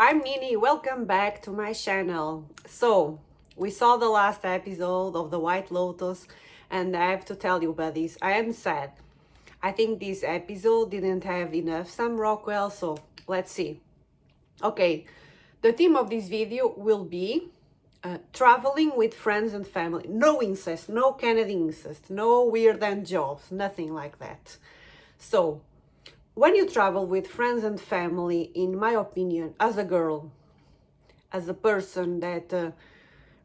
I'm Nini. Welcome back to my channel. So, we saw the last episode of the White Lotus, and I have to tell you, buddies, I am sad. I think this episode didn't have enough Sam Rockwell, so let's see. Okay, the theme of this video will be traveling with friends and family. No incest, no Kennedy incest, no weird end jobs, nothing like that. So, when you travel with friends and family, in my opinion, as a girl, as a person that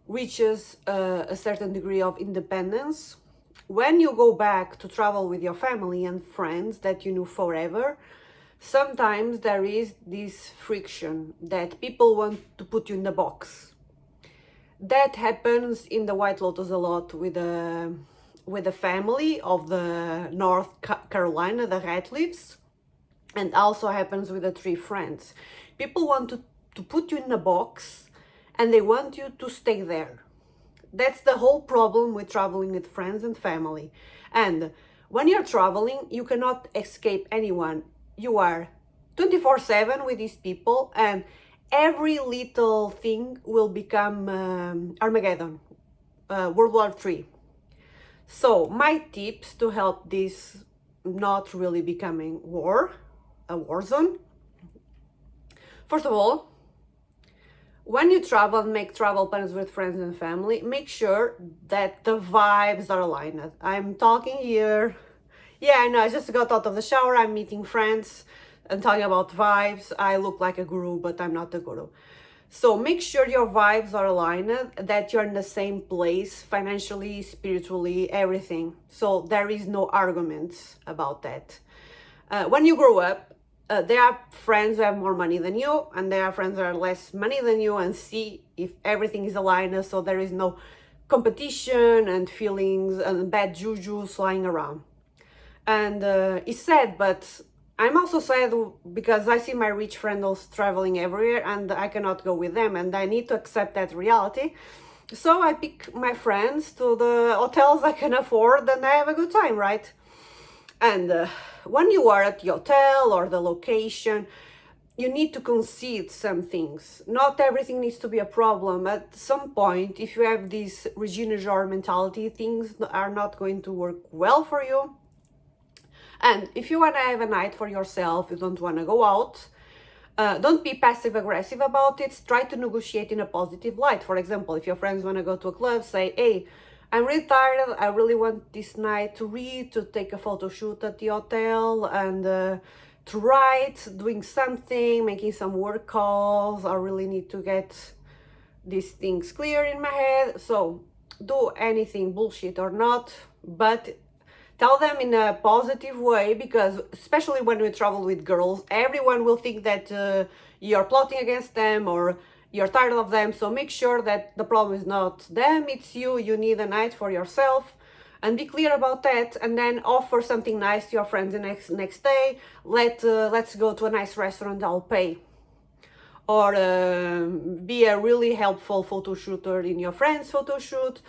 reaches a certain degree of independence, when you go back to travel with your family and friends that you knew forever, sometimes there is this friction that people want to put you in the box. That happens in the White Lotus a lot with the family of the North Carolina, the Ratcliffes, and also happens with the three friends. People want to put you in a box and they want you to stay there. That's the whole problem with traveling with friends and family. And when you're traveling, you cannot escape anyone. You are 24/7 with these people, and every little thing will become Armageddon, World War III. So my tips to help this not really becoming a war zone. First of all, when you travel and make travel plans with friends and family, make sure that the vibes are aligned. I'm talking here. Yeah, I know, I just got out of the shower. I'm meeting friends and talking about vibes. I look like a guru, but I'm not a guru. So make sure your vibes are aligned, that you're in the same place financially, spiritually, everything. So there is no arguments about that. When you grow up, there are friends who have more money than you, and there are friends that are less money than you, and see if everything is aligned, so there is no competition and feelings and bad juju flying around. And it's sad, but I'm also sad because I see my rich friends traveling everywhere and I cannot go with them, and I need to accept that reality. So I pick my friends to the hotels I can afford and I have a good time, right? And when you are at the hotel or the location, you need to concede some things. Not everything needs to be a problem. At some point, if you have this Regina George mentality, things are not going to work well for you. And if you want to have a night for yourself, you don't want to go out, don't be passive aggressive about it. Try to negotiate in a positive light. For example, if your friends want to go to a club, say, hey, I'm really tired. I really want this night to read, to take a photo shoot at the hotel, and to write, doing something, making some work calls. I really need to get these things clear in my head. So do anything, bullshit or not, but tell them in a positive way, because especially when we travel with girls, everyone will think that you're plotting against them or you're tired of them. So make sure that the problem is not them, it's you. You need a night for yourself, and be clear about that, and then offer something nice to your friends the next day. Let's go to a nice restaurant, I'll pay. Or be a really helpful photo shooter in your friend's photo shoot.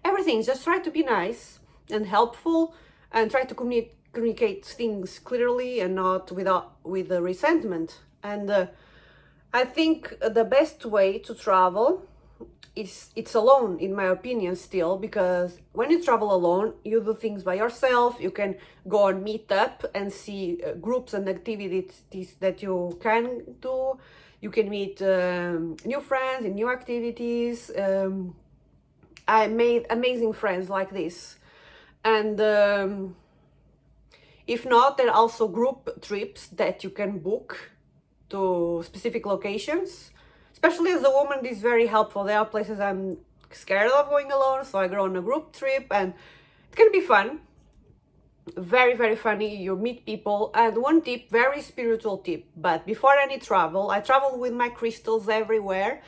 Everything, just try to be nice and helpful, and try to communicate things clearly and not with the resentment. And I think the best way to travel is it's alone, in my opinion, still, because when you travel alone, you do things by yourself. You can go on Meetup and see groups and activities that you can do. You can meet new friends in new activities. I made amazing friends like this. And if not, there are also group trips that you can book to specific locations. Especially as a woman, this is very helpful. There are places I'm scared of going alone, so I go on a group trip, and it can be fun. Very, very funny. You meet people. And one tip, very spiritual tip, but before any travel, I travel with my crystals everywhere,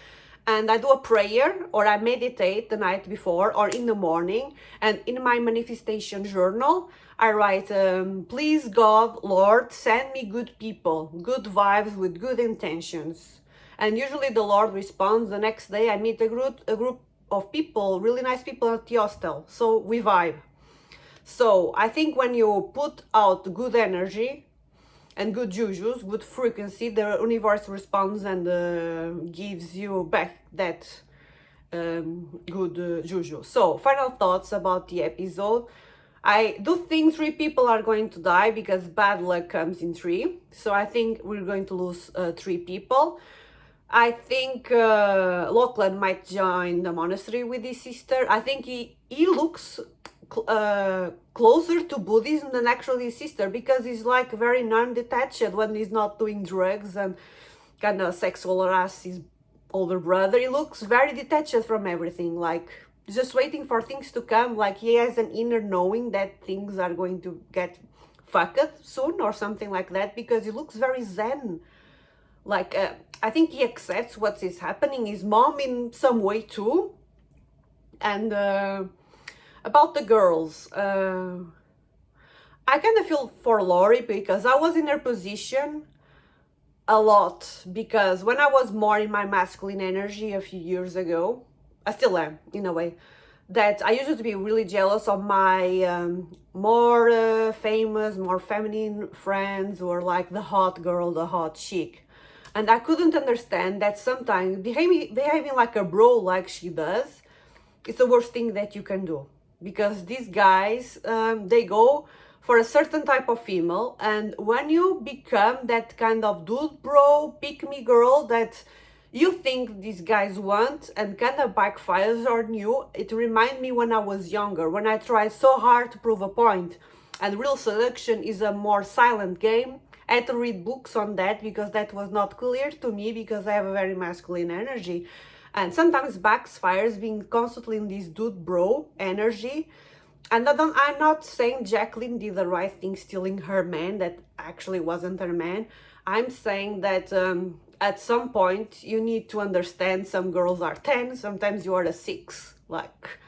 and I do a prayer or I meditate the night before or in the morning. And in my manifestation journal, I write, please God, Lord, send me good people, good vibes with good intentions. And usually the Lord responds. The next day I meet a group of people, really nice people at the hostel. So we vibe. So I think when you put out good energy, and good jujus, good frequency, the universe responds and gives you back that good juju. So, final thoughts about the episode. I do think 3 people are going to die because bad luck comes in 3. So I think we're going to lose 3 people. I think Lachlan might join the monastery with his sister. I think he looks closer to Buddhism than actually his sister, because he's like very non-detached when he's not doing drugs and kind of sexual harass his older brother. He looks very detached from everything, like just waiting for things to come, like he has an inner knowing that things are going to get fucked soon or something like that, because he looks very zen. Like I think he accepts what is happening, his mom in some way too. And about the girls, I kind of feel for Lori, because I was in her position a lot, because when I was more in my masculine energy a few years ago, I still am in a way, that I used to be really jealous of my more famous, more feminine friends who were like the hot girl, the hot chick. And I couldn't understand that sometimes behaving like a bro like she does, it's the worst thing that you can do. Because these guys, they go for a certain type of female, and when you become that kind of dude bro, pick me girl that you think these guys want and kind of backfires on you, it reminds me when I was younger, when I tried so hard to prove a point, and real seduction is a more silent game. I had to read books on that because that was not clear to me, because I have a very masculine energy, and sometimes backfires being constantly in this dude bro energy. And I'm not saying Jacqueline did the right thing stealing her man that actually wasn't her man. I'm saying that at some point you need to understand some girls are 10, sometimes you are a 6, like,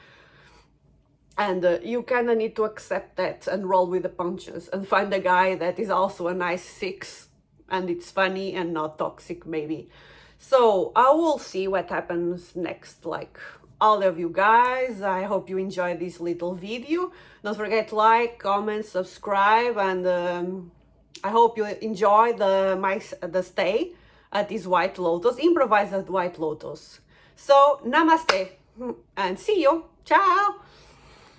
and you kind of need to accept that and roll with the punches and find a guy that is also a nice 6 and it's funny and not toxic maybe. So I will see what happens next. Like, all of you guys, I hope you enjoyed this little video. Don't forget to like, comment, subscribe, and I hope you enjoy the stay at this White Lotus, improvised White Lotus. So namaste and see you. Ciao.